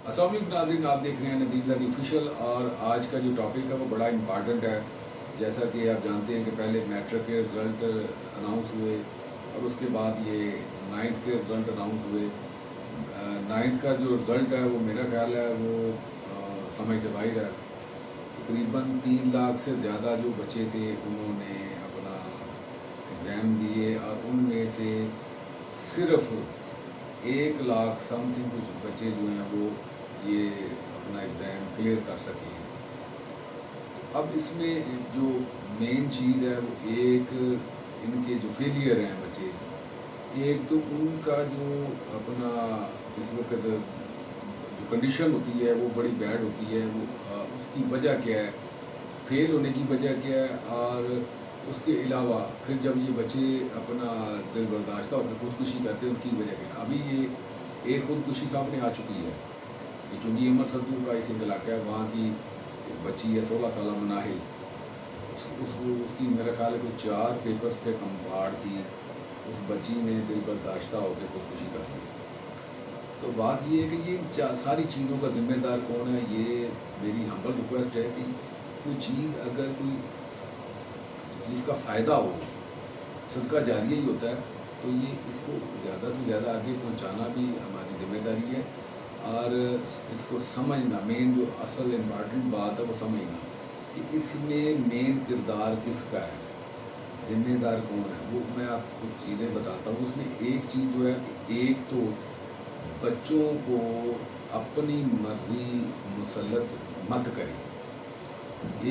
अस्सलाम वालेकुम नाज़रीन, आप देख रहे हैं नदीम ज़ादी ऑफिशियल। और आज का जो टॉपिक है वो बड़ा इम्पॉर्टेंट है। जैसा कि आप जानते हैं कि पहले मैट्रिक के रिज़ल्ट अनाउंस हुए और उसके बाद ये नाइन्थ के रिज़ल्ट अनाउंस हुए। नाइन्थ का जो रिज़ल्ट है वो मेरा ख्याल है वो समझ से बाहर है। तकरीबन 3 लाख से ज़्यादा जो बच्चे थे उन्होंने अपना एग्ज़ाम दिए और उनमें से सिर्फ 1 लाख समथिंग कुछ बच्चे जो हैं वो ये अपना एग्ज़ाम क्लियर कर सके हैं। अब इसमें जो मेन चीज़ है वो एक इनके जो फेलियर हैं बच्चे, एक तो उनका जो अपना इस वक्त जो कंडीशन होती है वो बड़ी बैड होती है। वो उसकी वजह क्या है, फेल होने की वजह क्या है, और उसके अलावा फिर जब ये बच्चे अपना दिल बर्दाश्ता होकर खुदकुशी करते हैं उनकी वजह क्या है। अभी ये एक खुदकुशी सामने आ चुकी है। ये चूँकि अमर सद्दू का आई थिंक इलाका है, वहाँ की एक बच्ची है 16 साल मनाहिल, उसकी मेरा ख्याल है कुछ 4 पेपर्स पे कम पार थी। उस बच्ची ने दिल बर्दाश्ता होकर खुदकुशी कर ली। तो बात ये है कि ये सारी चीज़ों का ज़िम्मेदार कौन है। ये मेरी हम्बल रिक्वेस्ट है कि कोई चीज़ अगर कोई जिसका फ़ायदा हो, सदका जारिया ही होता है, तो ये इसको ज़्यादा से ज़्यादा आगे पहुंचाना भी हमारी ज़िम्मेदारी है। और इसको समझना, मेन जो असल इम्पॉर्टेंट बात है वो समझना कि इसमें मेन किरदार किसका है, ज़िम्मेदार कौन है। वो मैं आपको चीज़ें बताता हूँ। उसमें एक चीज़ जो है कि एक तो बच्चों को अपनी मर्ज़ी मुसल्लत मत करें।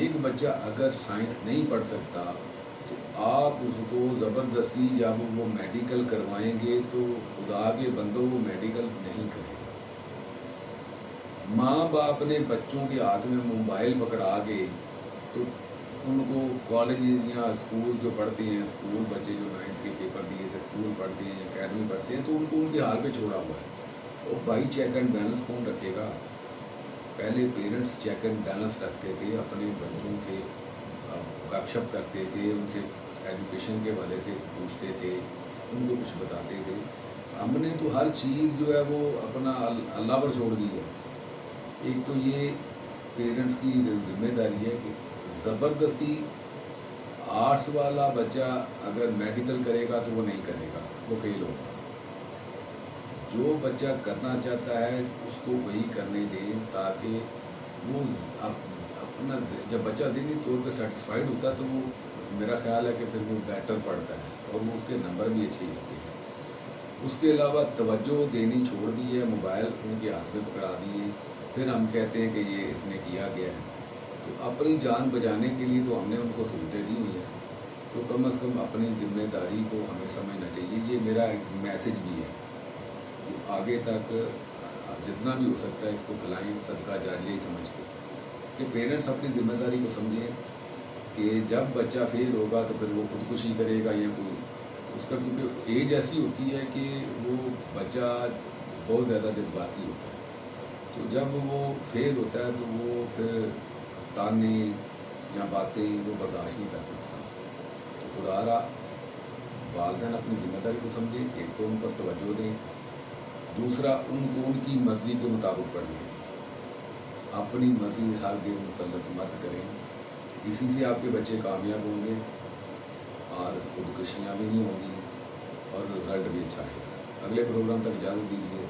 एक बच्चा अगर साइंस नहीं पढ़ सकता तो आप उसको ज़बरदस्ती जब वो मेडिकल करवाएंगे तो खुदा के बंदों वो मेडिकल नहीं करेगा। माँ बाप ने बच्चों के हाथ में मोबाइल पकड़ा के तो उनको कॉलेज या स्कूल जो पढ़ते हैं, स्कूल बच्चे जो 9th के पेपर दिए थे, स्कूल पढ़ते हैं या अकेडमी पढ़ते हैं, तो उनको उनके हाल पे छोड़ा हुआ है। और भाई चेक एंड बैलेंस कौन रखेगा। पहले पेरेंट्स चेक एंड बैलेंस रखते थे, अपने बच्चों से गपशप करते थे, उनसे एजुकेशन के वाले से पूछते थे, उनको कुछ बताते थे। हमने तो हर चीज़ जो है वो अपना अल्लाह पर छोड़ दी है। एक तो ये पेरेंट्स की जिम्मेदारी है कि ज़बरदस्ती आर्ट्स वाला बच्चा अगर मेडिकल करेगा तो वो नहीं करेगा, वो फेल होगा। जो बच्चा करना चाहता है उसको वही करने दें, ताकि वो अपना जब बच्चा ज़हनी तौर पे सेटिस्फाइड होता है तो वो मेरा ख्याल है कि फिर वो बेटर पढ़ता है और वो उसके नंबर भी अच्छे आते हैं। उसके अलावा तवज्जो देनी छोड़ दी है, मोबाइल उनके हाथ में पकड़ा दिए, फिर हम कहते हैं कि ये इसने किया गया है। तो अपनी जान बचाने के लिए तो हमने उनको सहूलतें दी हुई हैं, तो कम से कम अपनी ज़िम्मेदारी को हमें समझना चाहिए। ये मेरा एक मैसेज भी है कि आगे तक जितना भी हो सकता है इसको फैलाएँ, सदका जारिया ही समझ के कि पेरेंट्स अपनी ज़िम्मेदारी को समझें कि जब बच्चा फेल होगा तो फिर वो खुदकुशी करेगा या कोई उसका, क्योंकि एज ऐसी होती है कि वो बच्चा बहुत ज़्यादा जज्बाती होता है। तो जब वो फेल होता है तो वो फिर ताने या बातें वो बर्दाश्त नहीं कर सकता। तो खुदारा वालिदैन अपनी ज़िम्मेदारी को समझें, एक तो उन पर तवज्जो दें, दूसरा उनको उनकी मर्ज़ी के मुताबिक पढ़ें, अपनी मर्ज़ी हर दिन मुसल्लत मत करें। इसी से आपके बच्चे कामयाब होंगे और खुदकुशियाँ भी नहीं होंगी और रिज़ल्ट भी अच्छा आएगा। अगले प्रोग्राम तक इजाज़त दीजिए।